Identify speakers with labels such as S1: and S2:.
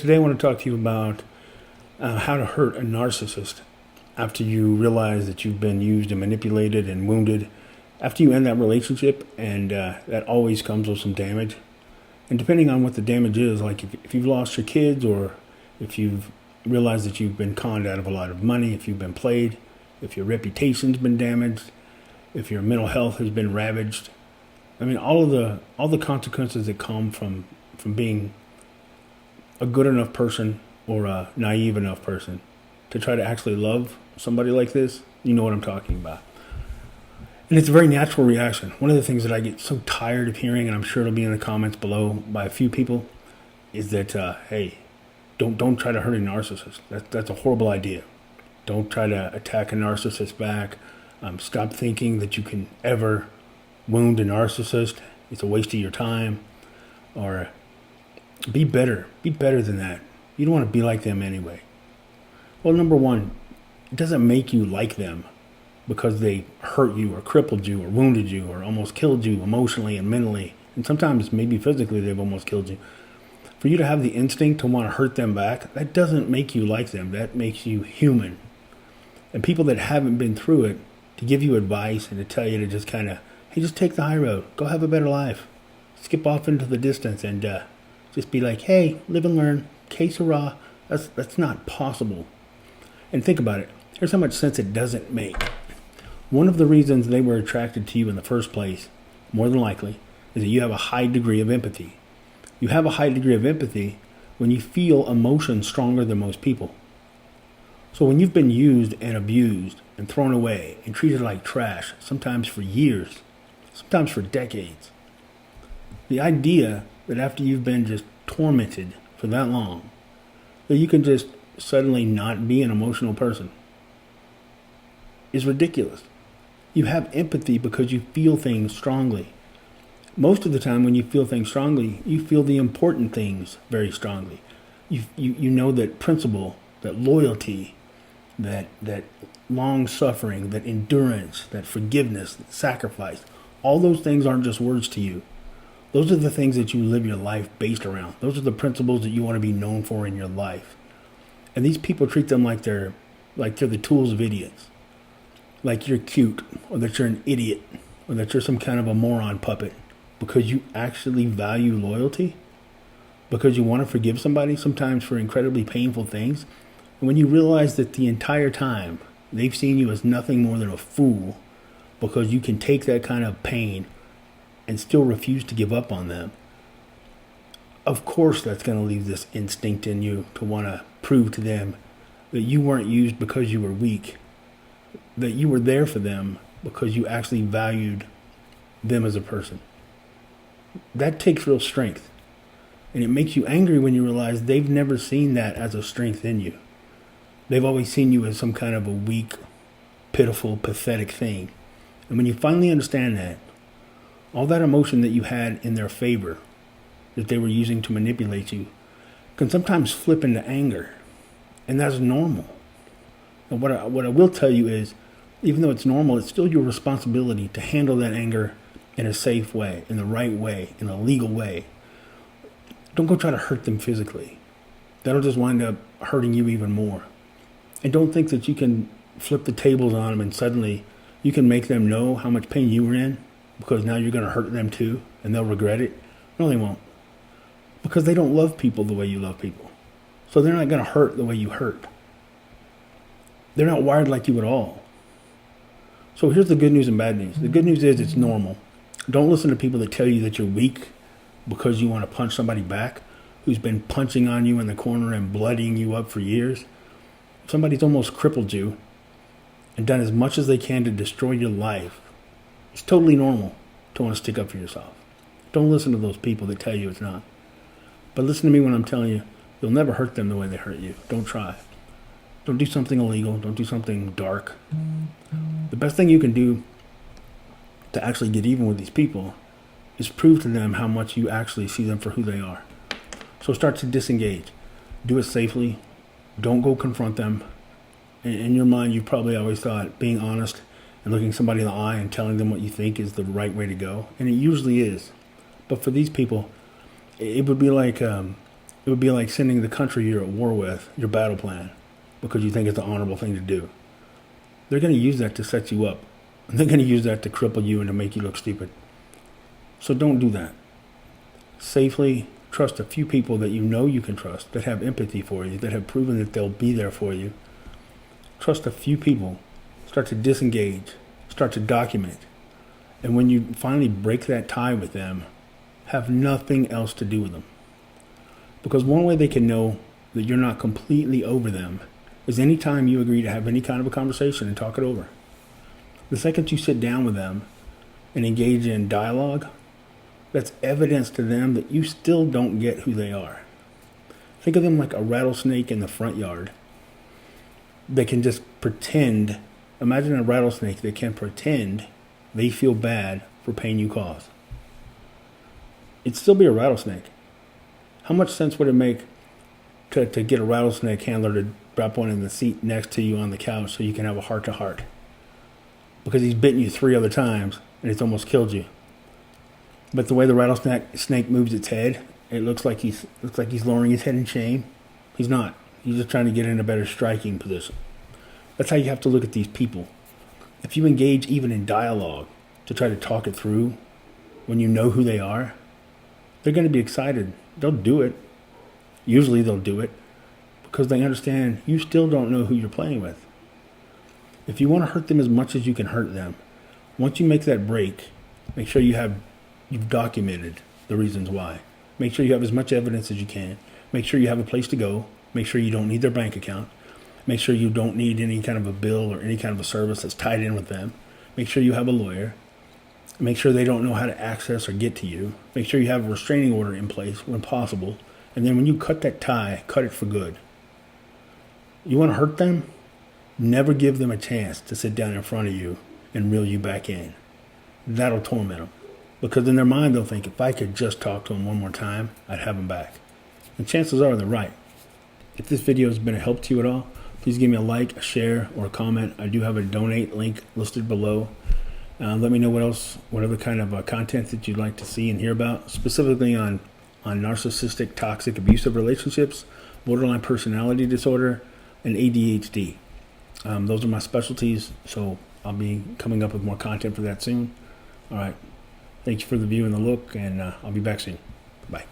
S1: Today I want to talk to you about how to hurt a narcissist after you realize that you've been used and manipulated and wounded. After you end that relationship, and that always comes with some damage. And depending on what the damage is, like if you've lost your kids, or if you've realized that you've been conned out of a lot of money, if you've been played, if your reputation's been damaged, if your mental health has been ravaged. I mean, all the consequences that come from being a good enough person or a naive enough person to try to actually love somebody like this, you know what I'm talking about. And it's a very natural reaction. One of the things that I get so tired of hearing, and I'm sure it'll be in the comments below by a few people, is that, hey, don't try to hurt a narcissist. That's a horrible idea. Don't try to attack a narcissist back. Stop thinking that you can ever wound a narcissist. It's a waste of your time. Or be better. Be better than that. You don't want to be like them anyway. Well, number one, it doesn't make you like them because they hurt you or crippled you or wounded you or almost killed you emotionally and mentally. And sometimes maybe physically they've almost killed you. For you to have the instinct to want to hurt them back, that doesn't make you like them. That makes you human. And people that haven't been through it, to give you advice and to tell you to just kind of, hey, just take the high road. Go have a better life. Skip off into the distance and just be like, hey, live and learn. Que sera. That's not possible. And think about it. Here's how much sense it doesn't make. One of the reasons they were attracted to you in the first place, more than likely, is that you have a high degree of empathy. You have a high degree of empathy when you feel emotion stronger than most people. So when you've been used and abused and thrown away and treated like trash, sometimes for years, sometimes for decades, the idea that after you've been just tormented for that long, that you can just suddenly not be an emotional person is ridiculous. You have empathy because you feel things strongly. Most of the time when you feel things strongly, you feel the important things very strongly. You know that principle, that loyalty, that long suffering, that endurance, that forgiveness, that sacrifice, all those things aren't just words to you. Those are the things that you live your life based around. Those are the principles that you want to be known for in your life. And these people treat them like they're the tools of idiots. Like you're cute, or that you're an idiot, or that you're some kind of a moron puppet, because you actually value loyalty, because you want to forgive somebody, sometimes for incredibly painful things. And when you realize that the entire time they've seen you as nothing more than a fool, because you can take that kind of pain and still refuse to give up on them, of course that's going to leave this instinct in you to want to prove to them that you weren't used because you were weak, that you were there for them because you actually valued them as a person. That takes real strength. And it makes you angry when you realize they've never seen that as a strength in you. They've always seen you as some kind of a weak, pitiful, pathetic thing. And when you finally understand that, all that emotion that you had in their favor, that they were using to manipulate you, can sometimes flip into anger. And that's normal. And what I will tell you is, even though it's normal, it's still your responsibility to handle that anger in a safe way, in the right way, in a legal way. Don't go try to hurt them physically. That'll just wind up hurting you even more. And don't think that you can flip the tables on them and suddenly you can make them know how much pain you were in, because now you're going to hurt them too and they'll regret it. No, they won't. Because they don't love people the way you love people. So they're not going to hurt the way you hurt. They're not wired like you at all. So here's the good news and bad news. The good news is it's normal. Don't listen to people that tell you that you're weak because you want to punch somebody back who's been punching on you in the corner and bloodying you up for years. If somebody's almost crippled you and done as much as they can to destroy your life, it's totally normal to want to stick up for yourself. Don't listen to those people that tell you it's not. But listen to me when I'm telling you, you'll never hurt them the way they hurt you. Don't try. Don't do something illegal. Don't do something dark. The best thing you can do to actually get even with these people is prove to them how much you actually see them for who they are. So start to disengage. Do it safely. Don't go confront them. In your mind, you've probably always thought being honest and looking somebody in the eye and telling them what you think is the right way to go. And it usually is. But for these people, it would be like It would be like sending the country you're at war with your battle plan because you think it's the honorable thing to do. They're going to use that to set you up. And they're going to use that to cripple you and to make you look stupid. So don't do that. Safely trust a few people that you know you can trust, that have empathy for you, that have proven that they'll be there for you. Trust a few people. Start to disengage. Start to document. And when you finally break that tie with them, have nothing else to do with them. Because one way they can know that you're not completely over them is anytime you agree to have any kind of a conversation and talk it over. The second you sit down with them and engage in dialogue, that's evidence to them that you still don't get who they are. Think of them like a rattlesnake in the front yard. They can just pretend. Imagine a rattlesnake that can pretend they feel bad for pain you cause. It'd still be a rattlesnake. How much sense would it make to get a rattlesnake handler to drop one in the seat next to you on the couch so you can have a heart-to-heart? Because he's bitten you 3 other times and it's almost killed you. But the way the rattlesnake moves its head, it looks like he's lowering his head in shame. He's not. He's just trying to get in a better striking position. That's how you have to look at these people. If you engage even in dialogue to try to talk it through when you know who they are, they're going to be excited. They'll do it. Usually they'll do it because they understand you still don't know who you're playing with. If you want to hurt them as much as you can hurt them, once you make that break, make sure you've documented the reasons why. Make sure you have as much evidence as you can. Make sure you have a place to go. Make sure you don't need their bank account. Make sure you don't need any kind of a bill or any kind of a service that's tied in with them. Make sure you have a lawyer. Make sure they don't know how to access or get to you. Make sure you have a restraining order in place when possible. And then when you cut that tie, cut it for good. You want to hurt them? Never give them a chance to sit down in front of you and reel you back in. That'll torment them. Because in their mind, they'll think, if I could just talk to them one more time, I'd have them back. And chances are they're right. If this video has been a help to you at all, please give me a like, a share, or a comment. I do have a donate link listed below. Let me know what other kind of content that you'd like to see and hear about, specifically on narcissistic, toxic, abusive relationships, borderline personality disorder, and ADHD. Those are my specialties, so I'll be coming up with more content for that soon. All right. Thank you for the view and the look, and I'll be back soon. Bye.